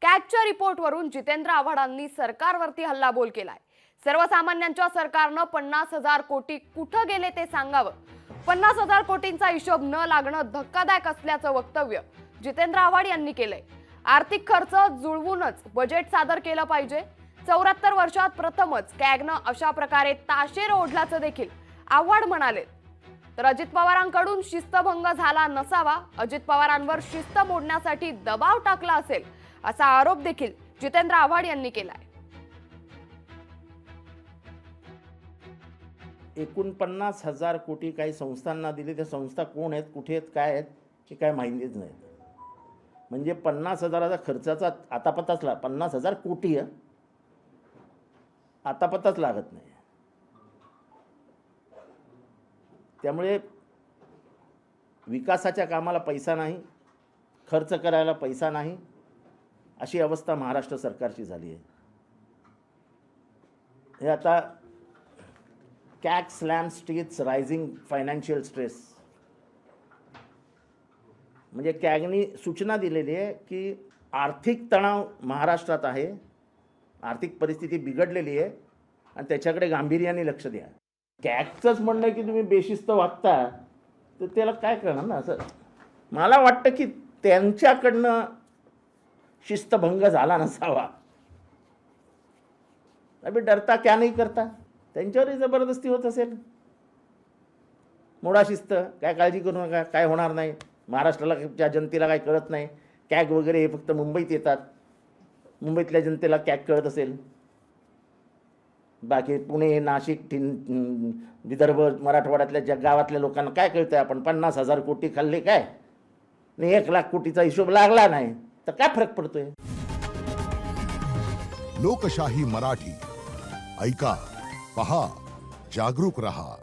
कॅगच्या रिपोर्टवरून जितेंद्र आव्हाडांनी सरकारवरती हल्लाबोल केलाय। सर्वसामान्यांच्या सरकारनं 50,000 कोटी कुठं गेले ते सांगावं। 50,000 कोटींचा हिशोब न लागणं धक्कादायक असल्याचं वक्तव्य जितेंद्र आव्हाड यांनी केलंय। आर्थिक खर्च जुळवूनच बजेट सादर केलं पाहिजे। 74 वर्षात प्रथमच कॅगनं अशा प्रकारे ताशेर ओढल्याचं देखील आव्हाड म्हणाले। तर अजित पवारांकडून शिस्तभंग झाला नसावा, अजित पवारांवर शिस्त मोडण्यासाठी दबाव टाकला असेल असा आरोप देखील जितेंद्र आव्हाड यांनी केलाय। 49,000 कोटी काही संस्थांना दिले, त्या संस्था कोण आहेत, कुठे आहेत, काय आहेत हे काय माहितीच नाही। म्हणजे 50,000चा खर्चाचा आतापताच 50,000 कोटी आतापताच लागत नाही। त्यामुळे विकासाच्या कामाला पैसा नाही, खर्च करायला पैसा नाही, अशी अवस्था महाराष्ट्र सरकारची झाली आहे। हे आता CAG slam states rising financial stress, म्हणजे कॅगनी सूचना दिलेली आहे की आर्थिक तणाव महाराष्ट्रात आहे, आर्थिक परिस्थिती बिघडलेली आहे आणि त्याच्याकडे गांभीर्याने लक्ष द्या। कॅगचंच म्हणणं की तुम्ही बेशिस्त वागता, तर त्याला काय करणार ना। असं मला वाटतं की त्यांच्याकडनं शिस्तभंग झाला नसावा। अभी डरता क्या नहीं करता, त्यांच्यावरही जबरदस्ती होत असेल। मोडा शिस्त, काय काळजी करू नका, काय होणार नाही, महाराष्ट्राला जनतेला काय कळत नाही। कॅग वगैरे हे फक्त मुंबईत येतात, मुंबईतल्या जनतेला कॅग कळत असेल, बाकी पुणे, नाशिक, विदर्भ, मराठवाड्यातल्या ज्या गावातल्या लोकांना काय कळतंय। आपण 50,000 कोटी खाल्ले काय आणि 1,00,000 कोटीचा हिशोब लागला नाही तर काय फरक पडतोय। लोकशाही मराठी ऐका, पहा, जागरूक रहा।